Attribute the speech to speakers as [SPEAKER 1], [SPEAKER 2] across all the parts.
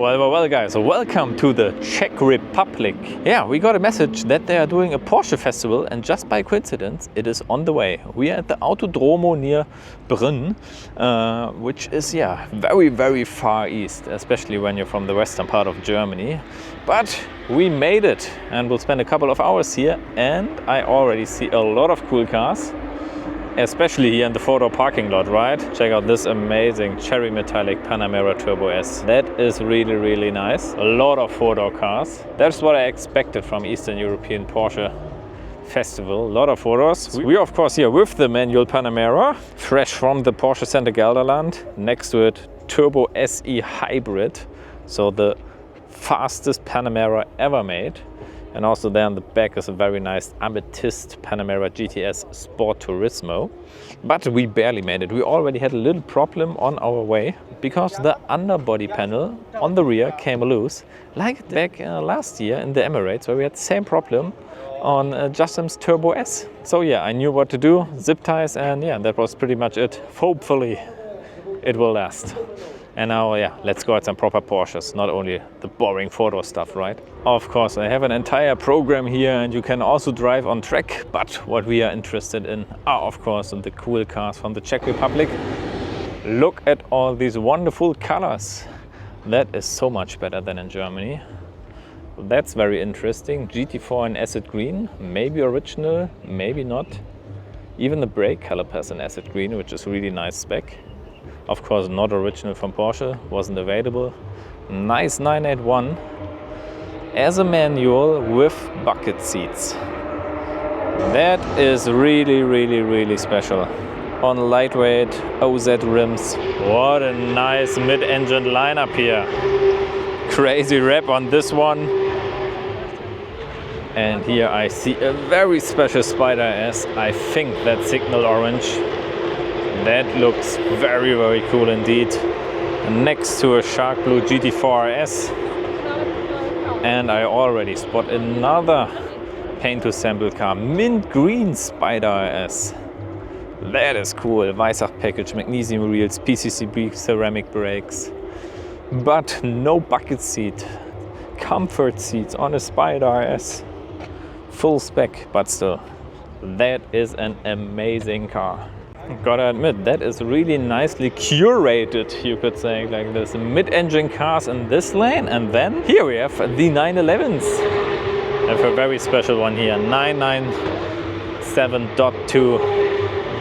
[SPEAKER 1] Well, guys, welcome to the Czech Republic. Yeah, we got a message that they are doing a Porsche Festival, and just by coincidence, it is on the way. We are at the Autodromo near Brno, which is, yeah, very, very far east, especially when you're from the western part of Germany. But we made it, and we'll spend a couple of hours here, and I already see a lot of cool cars. Especially here in the photo parking lot, right? Check out this amazing cherry metallic Panamera Turbo S. That is really, really nice. A lot of photo cars. That's what I expected from Eastern European Porsche Festival. A lot of photos. We are of course here with the manual Panamera, fresh from the Porsche Center Gelderland. Next to it, Turbo SE Hybrid. So the fastest Panamera ever made. And also there on the back is a very nice Amethyst Panamera GTS Sport Turismo. But we barely made it. We already had a little problem on our way because the underbody panel on the rear came loose, like back last year in the Emirates, where we had the same problem on Justin's Turbo S. So yeah, I knew what to do, zip ties, and yeah, that was pretty much it. Hopefully it will last. And now, yeah, let's go at some proper Porsches, not only the boring photo stuff, right? Of course, I have an entire program here, and you can also drive on track. But what we are interested in are, of course, the cool cars from the Czech Republic. Look at all these wonderful colors. That is so much better than in Germany. That's very interesting. GT4 in acid green, maybe original, maybe not. Even the brake calipers in acid green, which is really nice spec. Of course, not original from Porsche, wasn't available. Nice 981 as a manual with bucket seats. That is really, really, really special. On lightweight OZ rims. What a nice mid-engine lineup here. Crazy wrap on this one. And here I see a very special Spider S. I think that's signal orange. That looks very, very cool indeed. Next to a Shark Blue GT4 RS. And I already spot another paint to sample car, mint green Spider RS. That is cool. Weissach package, magnesium wheels, PCCB ceramic brakes. But no bucket seat. Comfort seats on a Spider RS. Full spec, but still. That is an amazing car. Gotta admit, that is really nicely curated, you could say, like this. Mid-engine cars in this lane, and then here we have the 911s. I have a very special one here, 997.2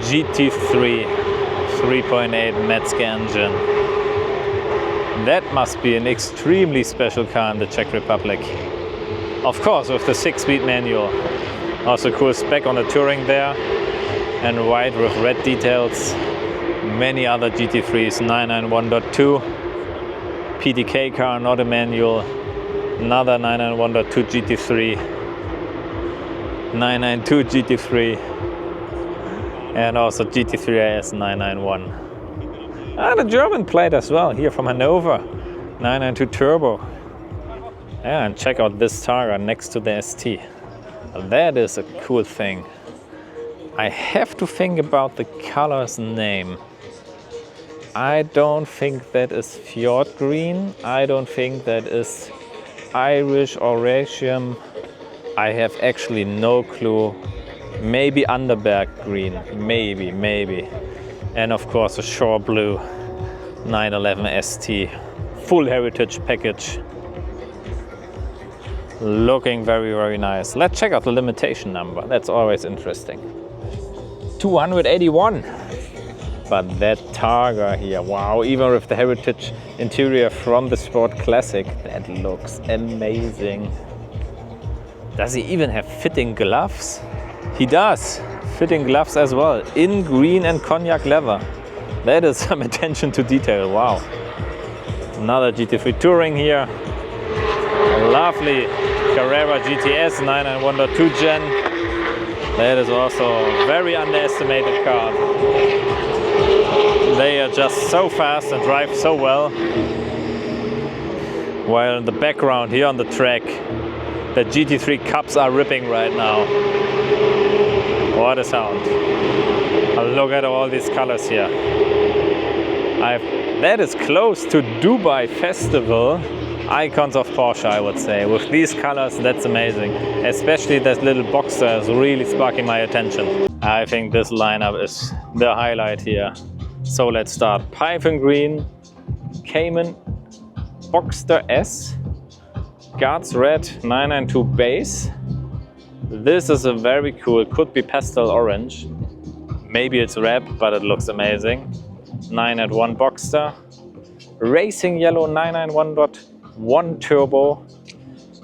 [SPEAKER 1] GT3 3.8 Metzger engine. That must be an extremely special car in the Czech Republic. Of course, with the 6-speed manual. Also cool spec on the Touring there. And white with red details. Many other GT3s, 991.2 PDK car, not a manual. Another 991.2 GT3, 992 GT3, and also GT3 RS 991. And a German plate as well, here from Hanover, 992 Turbo. Yeah, and check out this Targa next to the ST. That is a cool thing. I have to think about the color's name. I don't think that is Fjord Green. I don't think that is Irish Oratium. I have actually no clue. Maybe Underberg Green. Maybe. And of course a Shore Blue 911 ST. Full heritage package. Looking very, very nice. Let's check out the limitation number. That's always interesting. 281. But that Targa here, wow, even with the heritage interior from the Sport Classic, that looks amazing. Does he even have fitting gloves? He does. Fitting gloves as well, in green and cognac leather. That is some attention to detail, wow. Another GT3 Touring here. Lovely Carrera GTS 991.2 Gen. That is also a very underestimated car. They are just so fast and drive so well. While in the background here on the track, the GT3 Cups are ripping right now. What a sound. Look at all these colors here. That is close to Dubai Festival icons of Porsche, I would say. With these colors, that's amazing. Especially that little Boxster is really sparking my attention. I think this lineup is the highlight here. So let's start. Python Green, Cayman, Boxster S, Guards Red 992 base. This is a very cool, could be pastel orange. Maybe it's red, but it looks amazing. 991 Boxster. Racing Yellow 991.1 Turbo.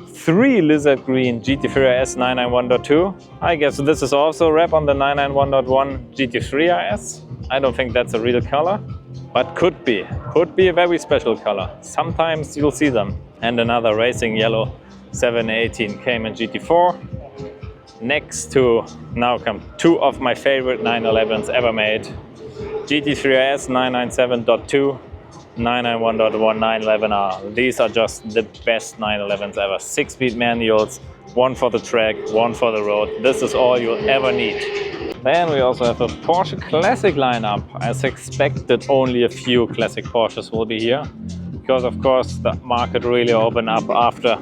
[SPEAKER 1] 3 Lizard Green GT3 RS 991.2. I guess this is also red on the 991.1 GT3 RS. I don't think that's a real color, but could be a very special color. Sometimes you'll see them. And another Racing Yellow 718 Cayman GT4. Next to, now come two of my favorite 911s ever made. GT3 RS 997.2, 991.1 911R. These are just the best 911s ever. 6-speed manuals, one for the track, one for the road. This is all you'll ever need. Then we also have a Porsche Classic lineup. As expected, only a few Classic Porsches will be here, because of course the market really opened up after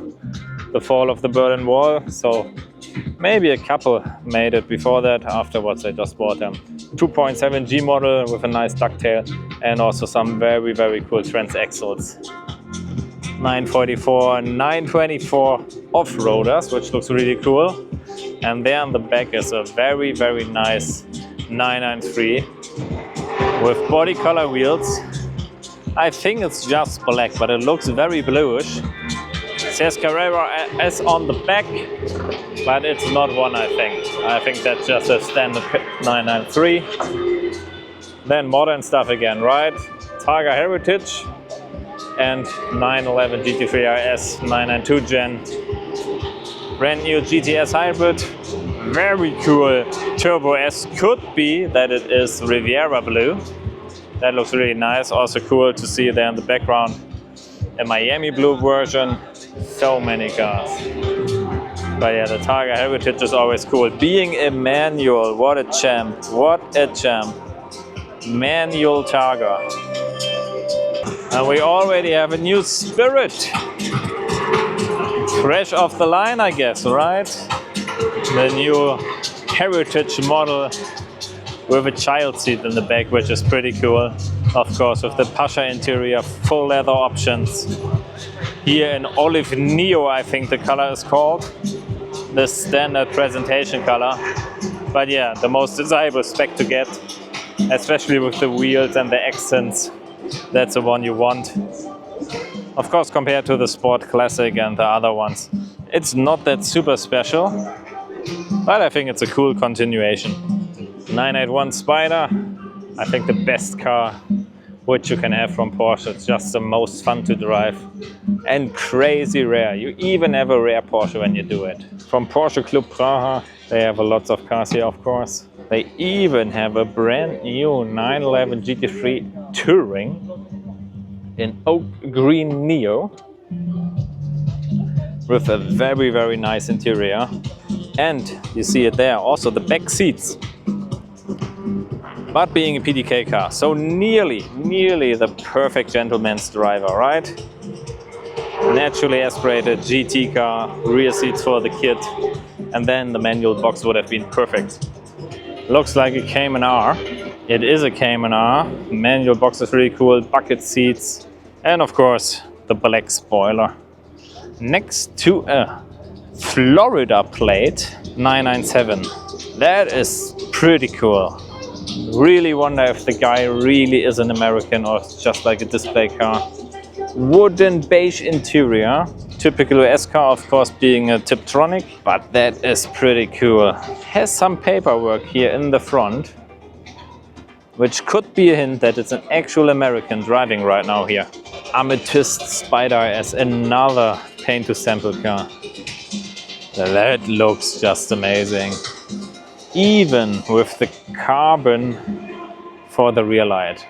[SPEAKER 1] the fall of the Berlin Wall. So maybe a couple made it before that. Afterwards, I just bought them. 2.7 G model with a nice ducktail, and also some very cool transaxles. 944, 924 off-roaders, which looks really cool. And there on the back is a very nice 993 with body color wheels. I think it's just black, but it looks very bluish. It says Carrera S on the back, but it's not one, I think. I think that's just a standard 993. Then modern stuff again, right? Targa Heritage and 911 GT3 RS 992 Gen. Brand new GTS hybrid. Very cool Turbo S. Could be that it is Riviera blue. That looks really nice. Also cool to see there in the background a Miami blue version. So many cars. But yeah, the Targa Heritage is always cool. Being a manual, what a champ. What a champ. Manual Targa. And we already have a new Spirit. Fresh off the line, I guess, right? The new Heritage model with a child seat in the back, which is pretty cool. Of course, with the Pasha interior, full leather options. Here in Olive Neo, I think the color is called. The standard presentation color. But yeah, the most desirable spec to get, especially with the wheels and the accents. That's the one you want. Of course, compared to the Sport Classic and the other ones, it's not that super special, but I think it's a cool continuation. 981 Spider, I think the best car which you can have from Porsche. It's just the most fun to drive and crazy rare. You even have a rare Porsche when you do it. From Porsche Club Praha, they have lots of cars here, of course. They even have a brand new 911 GT3 Touring in Oak Green Neo with a very nice interior. And you see it there, also the back seats. But being a PDK car, so nearly the perfect gentleman's driver, right? Naturally aspirated GT car, rear seats for the kid, and then the manual box would have been perfect. Looks like a Cayman R. It is a Cayman R. Manual box is really cool, bucket seats, and of course the black spoiler. Next to a Florida plate 997. That is pretty cool. Really wonder if the guy really is an American or just like a display car. Wooden beige interior. Typical US car, of course, being a Tiptronic, but that is pretty cool. Has some paperwork here in the front, which could be a hint that it's an actual American driving right now here. Amethyst Spider as another paint to sample car. That looks just amazing. Even with the carbon for the rear light.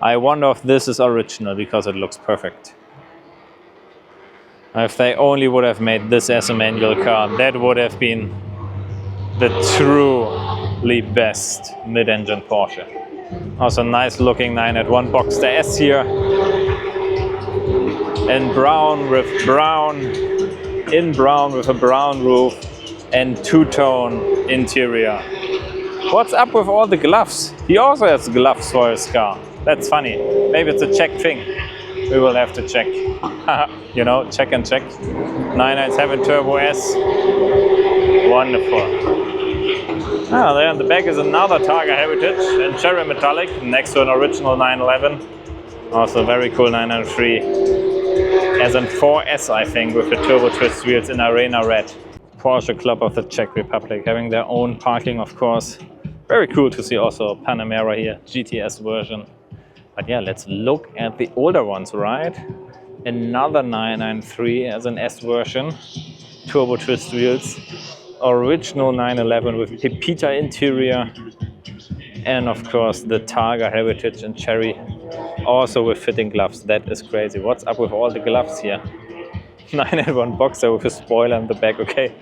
[SPEAKER 1] I wonder if this is original because it looks perfect. If they only would have made this as a manual car, that would have been the truly best mid-engine Porsche. Also nice looking 991 Boxster S here. in brown with a brown roof and two-tone interior. What's up with all the gloves? He also has gloves for his car. That's funny. Maybe it's a Czech thing. We will have to check. You know, check and check. 997 Turbo S. Wonderful. Ah, there in the back is another Targa Heritage in cherry metallic next to an original 911. Also very cool 993. As in 4S, I think, with the turbo twist wheels in Arena Red. Porsche Club of the Czech Republic, having their own parking, of course. Very cool to see also Panamera here, GTS version. But yeah, let's look at the older ones, right? Another 993 as an S version, turbo twist wheels. Original 911 with Pepita interior. And of course the Targa Heritage in cherry, also with fitting gloves. That is crazy. What's up with all the gloves here? 981 Boxer with a spoiler in the back. Okay,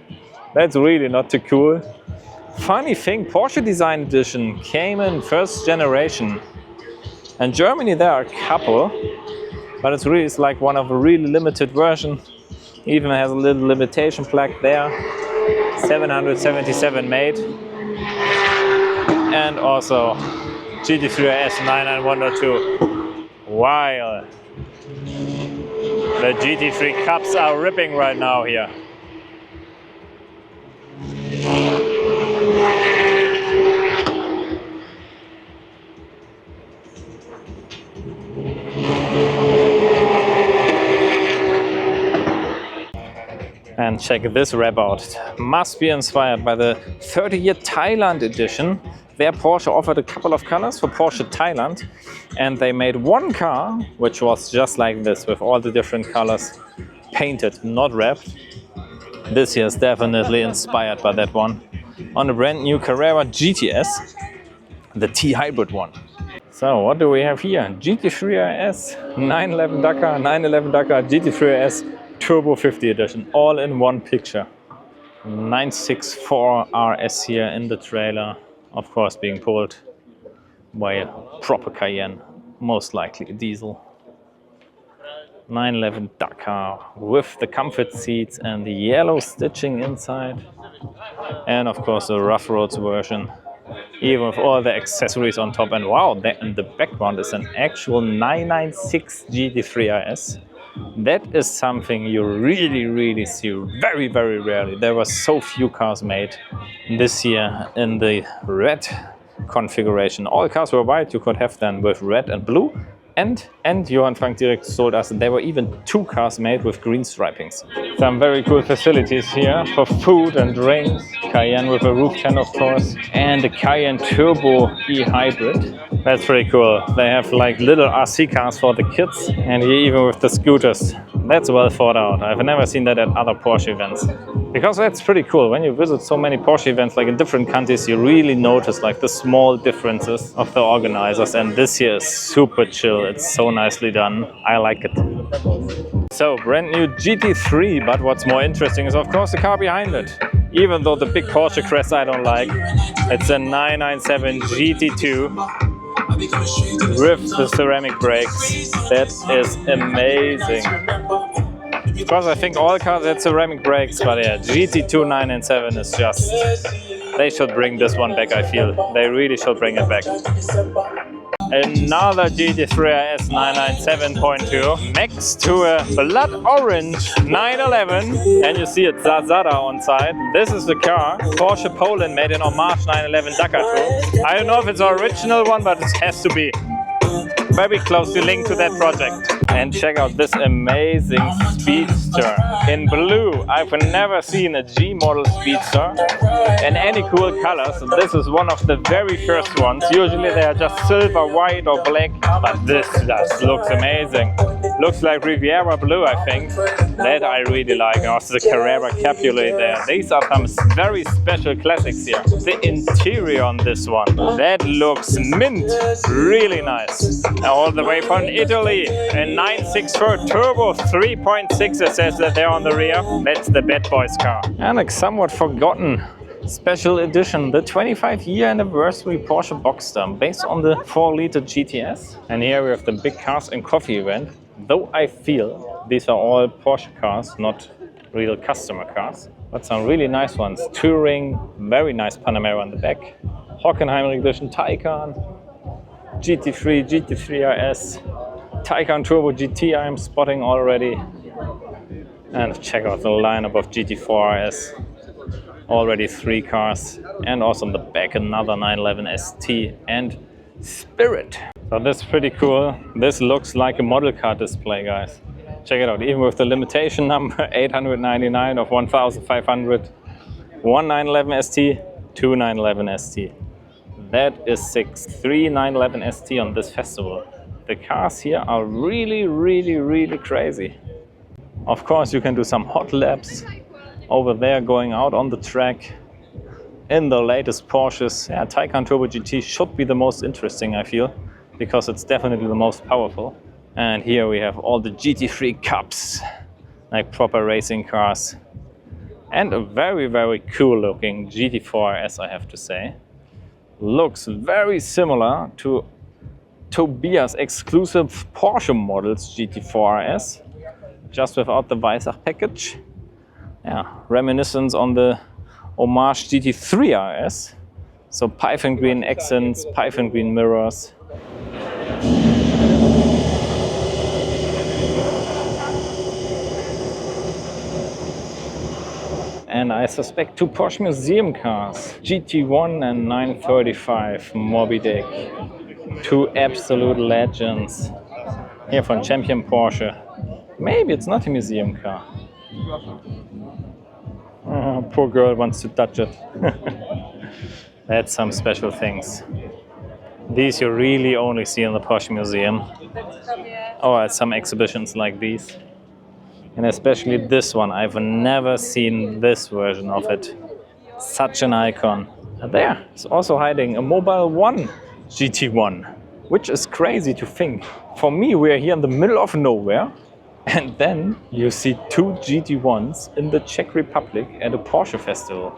[SPEAKER 1] that's really not too cool. Funny thing, Porsche Design Edition came in first generation. In Germany there are a couple, but it's like one of a really limited version. Even has a little limitation plaque there. 777 made. And also GT3 RS 99102. While the GT3 cups are ripping right now here. And check this wrap out. Must be inspired by the 30-year Thailand edition. There Porsche offered a couple of colors for Porsche Thailand, and they made one car which was just like this with all the different colors painted, not wrapped. This here is definitely inspired by that one. On a brand new Carrera GTS, the T-Hybrid one. So what do we have here? GT3 RS, 911 Dakar, 911 Dakar, GT3 RS, Turbo 50 edition, all in one picture. 964 RS here in the trailer, of course being pulled by a proper Cayenne, most likely a diesel. 911 Dakar with the comfort seats and the yellow stitching inside. And of course the rough roads version, even with all the accessories on top. And wow, in the background is an actual 996 GT3 RS. That is something you really see very rarely. There were so few cars made this year in the red configuration. All cars were white, you could have them with red and blue. And Johann Frank Direkt told us that there were even two cars made with green stripings. Some very cool facilities here for food and drinks. Cayenne with a roof tent, of course, and the Cayenne Turbo E-Hybrid. That's pretty cool. They have like little RC cars for the kids, and even with the scooters. That's well thought out. I've never seen that at other Porsche events. Because that's pretty cool. When you visit so many Porsche events, like in different countries, you really notice like the small differences of the organizers. And this here is super chill. It's so nicely done. I like it. So brand new GT3, but what's more interesting is of course the car behind it. Even though the big Porsche crest I don't like, it's a 997 GT2 with the ceramic brakes. That is amazing. Because I think all cars had ceramic brakes, but yeah, GT2 997 is just... They should bring this one back, I feel. They really should bring it back. Another GT3 RS 997.2 next to a blood orange 911, and you see it's Zazada on side. This is the car Porsche Poland made in homage 911 Dakar 2. I don't know if it's an original one, but it has to be very closely linked to that project. And check out this amazing Speedster in blue. I've never seen a G model Speedster in any cool colors. This is one of the very first ones. Usually they are just silver, white or black, but this just looks amazing. Looks like Riviera blue, I think. That I really like. And also the Carrera Capulet there. These are some very special classics here. The interior on this one, that looks mint. Really nice. All the way from Italy. And 964 Turbo 3.6, it says that there on the rear. That's the bad boys car. And a somewhat forgotten special edition, the 25-year anniversary Porsche Boxster, based on the 4-liter GTS. And here we have the big Cars and Coffee event. Though I feel These are all Porsche cars, not real customer cars, but some really nice ones. Touring, very nice Panamera on the back. Hockenheim edition Taycan, GT3, GT3 RS, Taycan Turbo GT I am spotting already. And check out the lineup of GT4 RS. Already 3 cars. And also on the back another 911 ST and Spirit. So that's pretty cool. This looks like a model car display, guys. Check it out, even with the limitation number 899 of 1500, 1911 ST, 2911 ST. That is 6, 3 911 ST on this festival. The cars here are really, really, really crazy. Of course, you can do some hot laps over there going out on the track in the latest Porsches. Yeah, Taycan Turbo GT should be the most interesting, I feel, because it's definitely the most powerful. And here we have all the GT3 Cups, like proper racing cars. And a very, very cool looking GT4 RS, I have to say. Looks very similar to Tobias exclusive Porsche models GT4 RS, just without the Weissach package. Yeah, reminiscence on the homage GT3 RS. So python green accents, python green mirrors. And I suspect 2 Porsche Museum cars, GT1 and 935 Moby Dick. 2 absolute legends. Here from Champion Porsche. Maybe it's not a museum car. Oh, poor girl wants to touch it. That's some special things. These you really only see in the Porsche Museum. Or at some exhibitions like these. And especially this one, I've never seen this version of it. Such an icon. And there, it's also hiding a Mobile 1 GT1, which is crazy to think. For me, we are here in the middle of nowhere, and then you see 2 GT1s in the Czech Republic at a Porsche Festival.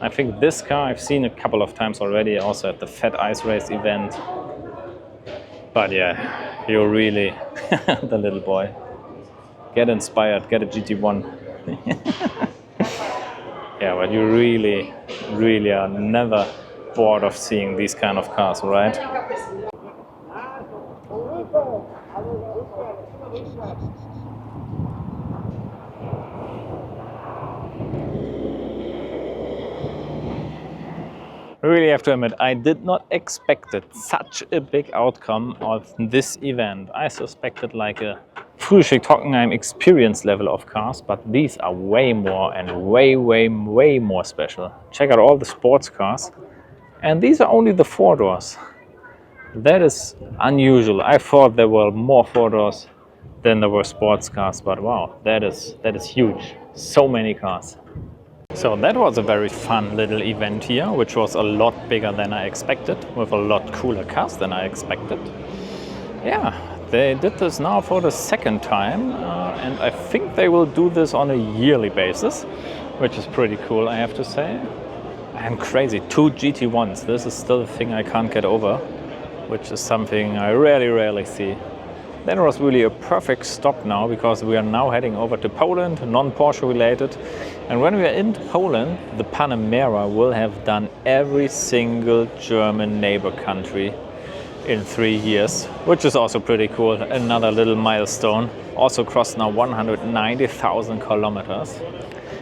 [SPEAKER 1] I think this car I've seen a couple of times already, also at the Fat Ice Race event. But yeah, you're really the little boy. Get inspired, get a GT1. Yeah, but you really, really are never bored of seeing these kind of cars, right? I really have to admit, I did not expect such a big outcome of this event. I suspected like a Frühstück-Hockenheim experience level of cars, but these are way more and way more special. Check out all the sports cars, and these are only the 4 doors. That is unusual. I thought there were more 4 doors than there were sports cars, but wow, that is huge. So many cars. So that was a very fun little event here, which was a lot bigger than I expected, with a lot cooler cars than I expected. Yeah. They did this now for the 2nd time, and I think they will do this on a yearly basis, which is pretty cool, I have to say. And crazy, 2 GT1s. This is still a thing I can't get over, which is something I rarely see. That was really a perfect stop now, because we are now heading over to Poland, non-Porsche related. And when we are in Poland, the Panamera will have done every single German neighbor country in 3 years, which is also pretty cool. Another little milestone. Also crossed now 190,000 kilometers.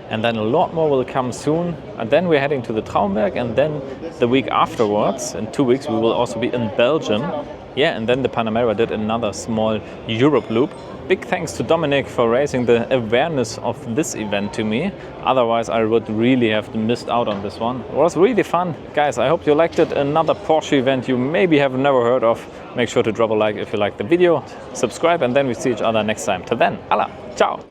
[SPEAKER 1] And then a lot more will come soon. And then we're heading to the Traumberg, and then the week afterwards, in 2 weeks, we will also be in Belgium. Yeah, and then the Panamera did another small Europe loop. Big thanks to Dominic for raising the awareness of this event to me. Otherwise, I would really have missed out on this one. It was really fun. Guys, I hope you liked it. Another Porsche event you maybe have never heard of. Make sure to drop a like if you liked the video. Subscribe, and then we see each other next time. Till then, alla, ciao!